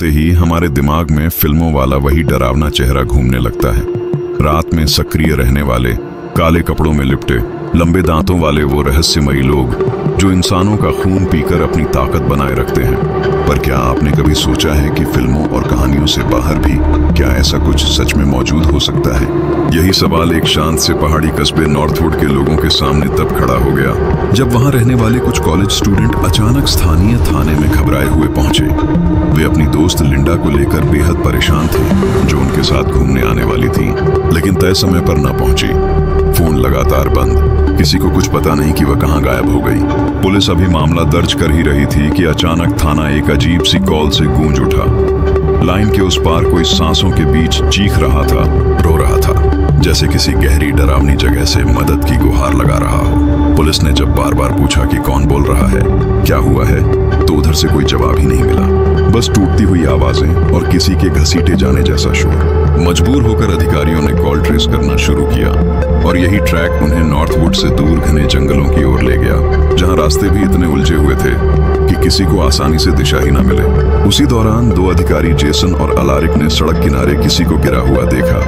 होते ही हमारे दिमाग में फिल्मों वाला वही डरावना चेहरा घूमने लगता है। रात में सक्रिय रहने वाले, काले कपड़ों में लिपटे, लंबे दांतों वाले वो रहस्यमयी लोग जो इंसानों का खून पीकर अपनी ताकत बनाए रखते हैं। पर क्या आपने कभी सोचा है कि फिल्मों और कहानियों से बाहर भी क्या ऐसा कुछ सच में मौजूद हो सकता है? यही सवाल एक शांत से पहाड़ी कस्बे नॉर्थवुड के लोगों के सामने तब खड़ा हो गया जब वहां रहने वाले कुछ कॉलेज स्टूडेंट अचानक स्थानीय थाने में घबराए हुए पहुंचे। वे अपनी दोस्त लिंडा को लेकर बेहद परेशान थे, जो उनके साथ घूमने आने वाली थी, लेकिन तय समय पर न पहुंची। फोन लगातार बंद, किसी को कुछ पता नहीं कि वह कहां गायब हो गई। पुलिस अभी मामला दर्ज कर ही रही थी कि अचानक थाना एक अजीब सी कॉल से गूंज उठा। लाइन के उस पार कोई सांसों के बीच चीख रहा था, रो रहा था, जैसे किसी गहरी डरावनी जगह से मदद की गुहार लगा रहा हो। पुलिस ने जब बार बार पूछा कि कौन बोल रहा है, क्या हुआ है, तो उधर से कोई जवाब ही नहीं मिला। बस टूटती हुई आवाजें और किसी के घसीटे जाने जैसा शोर। मजबूर होकर अधिकारियों ने कॉल ट्रेस करना शुरू किया और यही ट्रैक उन्हें नॉर्थवुड से दूर घने जंगलों की ओर ले गया, जहां रास्ते भी इतने उलझे हुए थे कि किसी को आसानी से दिशा ही न मिले। उसी दौरान दो अधिकारी जेसन और अलारिक ने सड़क किनारे किसी को गिरा हुआ देखा,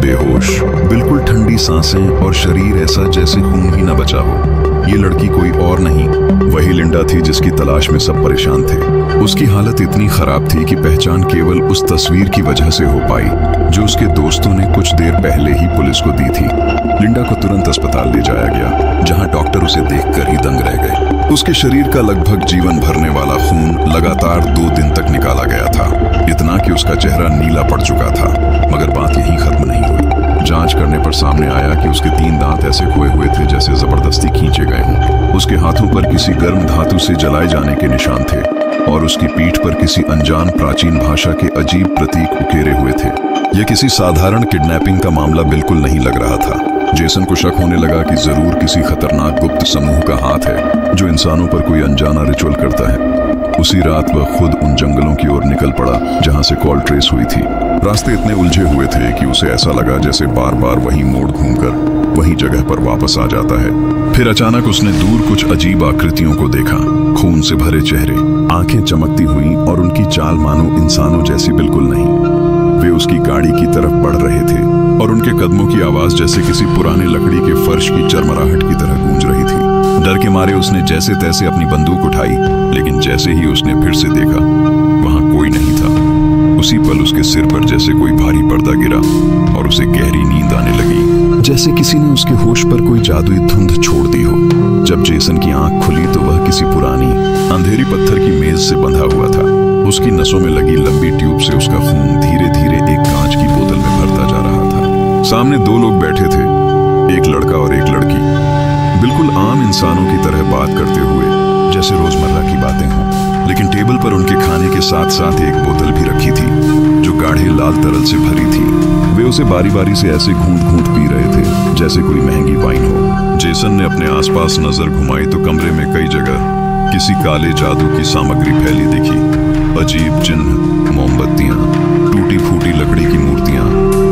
बेहोश, बिल्कुल ठंडी सांसें और शरीर ऐसा जैसे खून ही न बचा हो। ये लड़की कोई और नहीं, वही लिंडा थी जिसकी तलाश में सब परेशान थे। उसकी हालत इतनी खराब थी कि पहचान केवल उस तस्वीर की वजह से हो पाई जो उसके दोस्तों ने कुछ देर पहले ही पुलिस को दी थी। लिंडा को तुरंत अस्पताल ले जाया गया, जहां डॉक्टर उसे देखकर ही दंग रह गए। उसके शरीर का लगभग जीवन भरने वाला खून लगातार 2 दिन तक निकाला गया था, इतना कि उसका चेहरा नीला पड़ चुका था। मगर बात यहीं खत्म नहीं हुई। जांच करने पर सामने आया कि उसके 3 दांत ऐसे खोए हुए थे जैसे जबरदस्ती खींचे गए हों। उसके हाथों पर किसी गर्म धातु से जलाए जाने के निशान थे और उसकी पीठ पर किसी अनजान प्राचीन भाषा के अजीब प्रतीक उकेरे हुए थे। यह किसी साधारण किडनैपिंग का मामला बिल्कुल नहीं लग रहा था। जेसन को शक होने लगा कि जरूर किसी खतरनाक गुप्त समूह का हाथ है जो इंसानों पर कोई अनजाना रिचुअल करता है। उसी रात वह खुद उन जंगलों की ओर निकल पड़ा जहां से कॉल ट्रेस हुई थी। रास्ते इतने उलझे हुए थे कि उसे ऐसा लगा जैसे बार बार वही मोड़ घूमकर वही जगह पर वापस आ जाता है। फिर अचानक उसने दूर कुछ अजीब आकृतियों को देखा, खून से भरे चेहरे, आंखें चमकती हुई और उनकी चाल मानो इंसानों जैसी बिल्कुल नहीं। वे उसकी गाड़ी की तरफ बढ़ रहे थे और उनके कदमों की आवाज जैसे किसी पुराने लकड़ी के फर्श की चरमराहट की तरह गूंज रही थी। डर के मारे उसने जैसे तैसे अपनी बंदूक उठाई, लेकिन जैसे ही उसने फिर से देखा, वहां कोई नहीं था। उसी पल उसके सिर पर जैसे कोई भारी पर्दा गिरा और उसे गहरी नींद आने लगी, जैसे किसी ने उसके होश पर कोई जादुई धुंध छोड़ दी हो। जब जेसन की आंख खुली तो वह किसी पुरानी अंधेरी पत्थर की मेज से बंधा हुआ था। उसकी नसों में लगी लंबी ट्यूब से उसका खून धीरे धीरे एक कांच की बोतल में भरता जा रहा था। सामने 2 लोग बैठे थे, एक लड़का और एक लड़की, बिल्कुल आम इंसानों की तरह बात करते हुए, जैसे रोजमर्रा की बातें हों। लेकिन टेबल पर उनके खाने के साथ साथ एक बोतल भी रखी थी जो गाढ़े लाल तरल से भरी थी। वे उसे बारी बारी से ऐसे घूंट घूंट पी रहे थे जैसे कोई महंगी वाइन हो। जेसन ने अपने आसपास नजर घुमाई तो कमरे में कई जगह किसी काले जादू की सामग्री फैली दिखी। अजीब चिन्ह, मोमबत्तियां, टूटी फूटी लकड़ी की मूर्तियां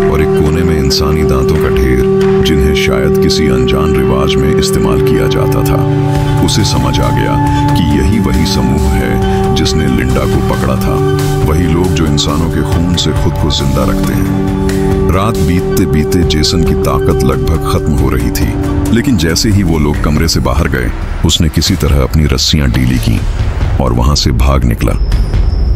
और एक कोने में इंसानी दांतों का ढेर, जिन्हें शायद किसी अनजान रिवाज में इस्तेमाल किया जाता था। उसे समझ आ गया कि यही वही समूह है जिसने लिंडा को पकड़ा था, वही लोग जो इंसानों के खून से खुद को जिंदा रखते हैं। रात बीतते बीते जेसन की ताकत लगभग खत्म हो रही थी, लेकिन जैसे ही वो लोग कमरे से बाहर गए, उसने किसी तरह अपनी रस्सियां ढीली की और वहां से भाग निकला।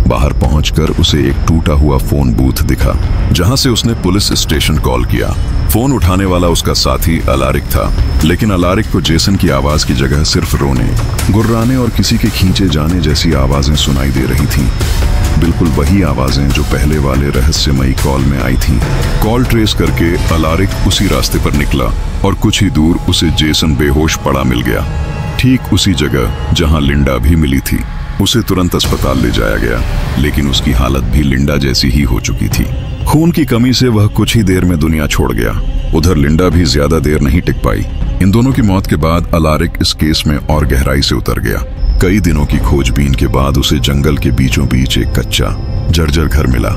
बाहर पहुंचकर उसे एक टूटा हुआ फोन बूथ दिखा, जहां से उसने पुलिस स्टेशन कॉल किया। फोन उठाने वाला उसका साथी अलारिक था, लेकिन अलारिक को जेसन की आवाज की जगह सिर्फ रोने, गुर्राने और किसी के खींचे जाने जैसी आवाजें सुनाई दे रही थीं। बिल्कुल वही आवाजें जो पहले वाले रहस्यमयी कॉल में आई थीं। कॉल ट्रेस करके अलारिक उसी रास्ते पर निकला और कुछ ही दूर उसे जेसन बेहोश पड़ा मिल गया, ठीक उसी जगह जहां लिंडा भी मिली थी। उसे तुरंत अस्पताल ले जाया गया, लेकिन उसकी हालत भी लिंडा जैसी ही हो चुकी थी। खून की कमी से वह कुछ ही देर में दुनिया छोड़ गया। उधर लिंडा भी ज्यादा देर नहीं टिक पाई। इन दोनों की मौत के बाद अलारिक इस केस में और गहराई से उतर गया। कई दिनों की खोजबीन के बाद उसे जंगल के बीचों बीच एक कच्चा जर्जर घर मिला।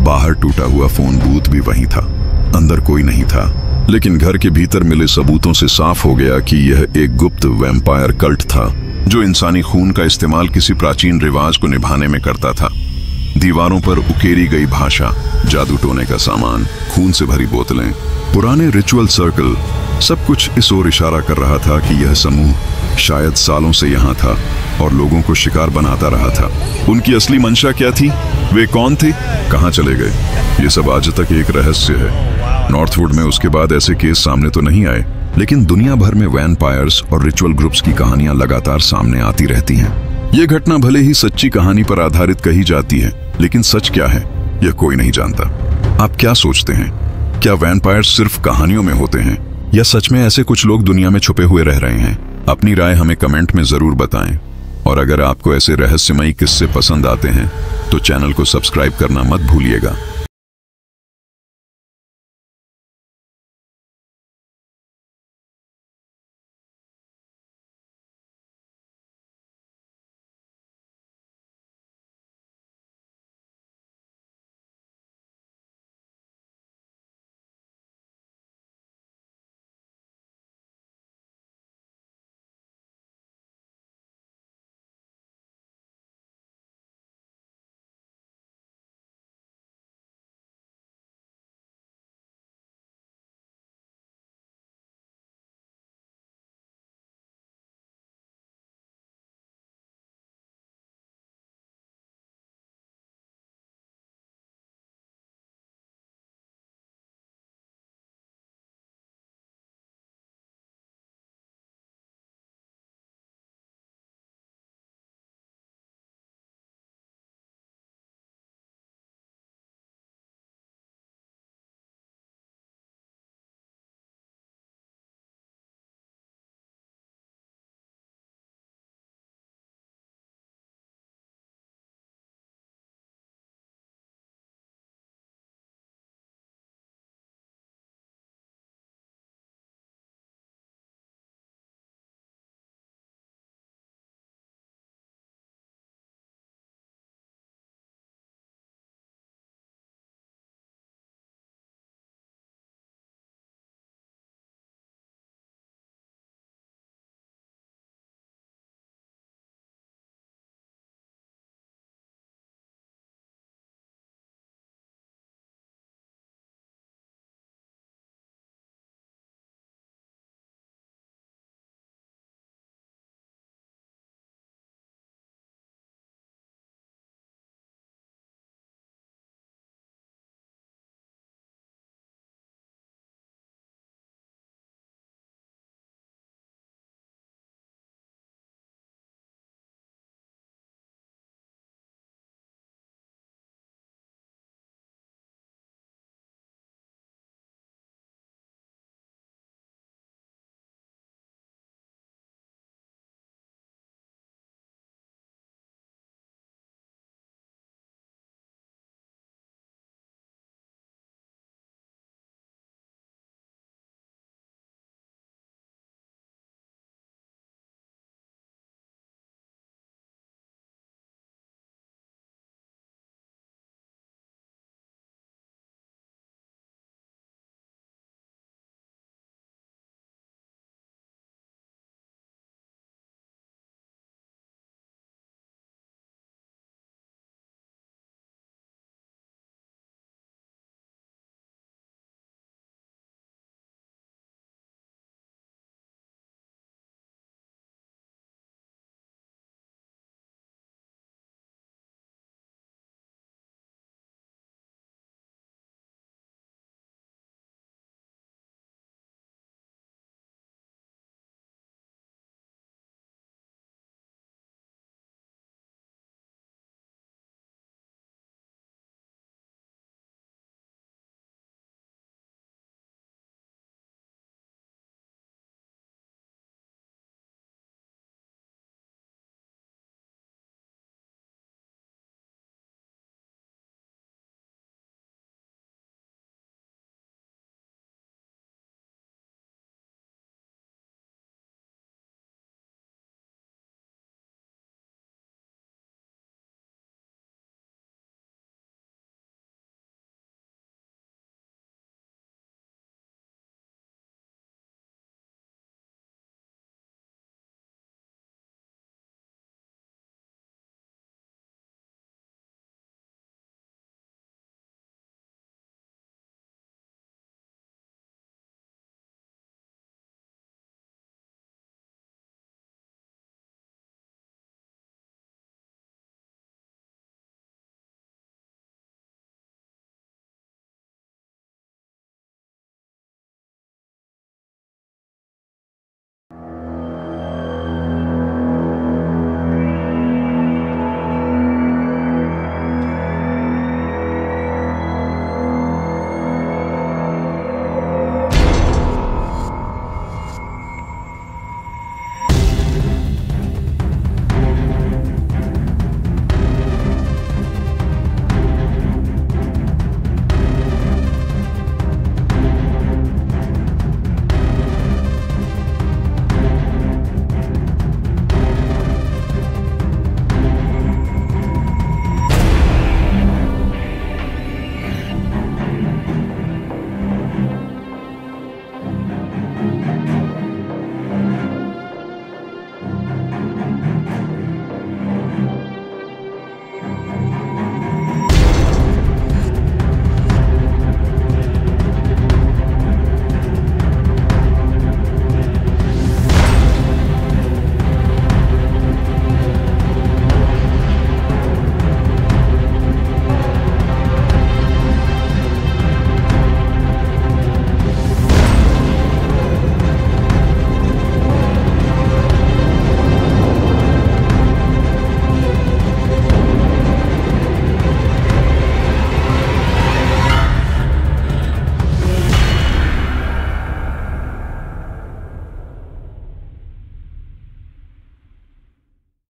बाहर टूटा हुआ फोन बूथ भी वहीं था, अंदर कोई नहीं था, लेकिन घर के भीतर मिले सबूतों से साफ हो गया कि यह एक गुप्त वैम्पायर कल्ट था जो इंसानी खून का इस्तेमाल किसी प्राचीन रिवाज को निभाने में करता था। दीवारों पर उकेरी गई भाषा, जादू टोने का सामान, खून से भरी बोतलें, पुराने रिचुअल सर्कल, सब कुछ इस ओर इशारा कर रहा था कि यह समूह शायद सालों से यहाँ था और लोगों को शिकार बनाता रहा था। उनकी असली मंशा क्या थी? वे कौन थे? कहाँ चले गए? ये सब आज तक एक रहस्य है। नॉर्थवुड में उसके बाद ऐसे केस सामने तो नहीं आए, लेकिन दुनिया भर में वैम्पायर्स और रिचुअल ग्रुप्स की कहानियां लगातार सामने आती रहती हैं। ये घटना भले ही सच्ची कहानी पर आधारित कही जाती है, लेकिन सच क्या है यह कोई नहीं जानता। आप क्या सोचते हैं? क्या वैम्पायर्स सिर्फ कहानियों में होते हैं या सच में ऐसे कुछ लोग दुनिया में छुपे हुए रह रहे हैं? अपनी राय हमें कमेंट में जरूर बताएं। और अगर आपको ऐसे रहस्यमयी किस्से पसंद आते हैं तो चैनल को सब्सक्राइब करना मत भूलिएगा।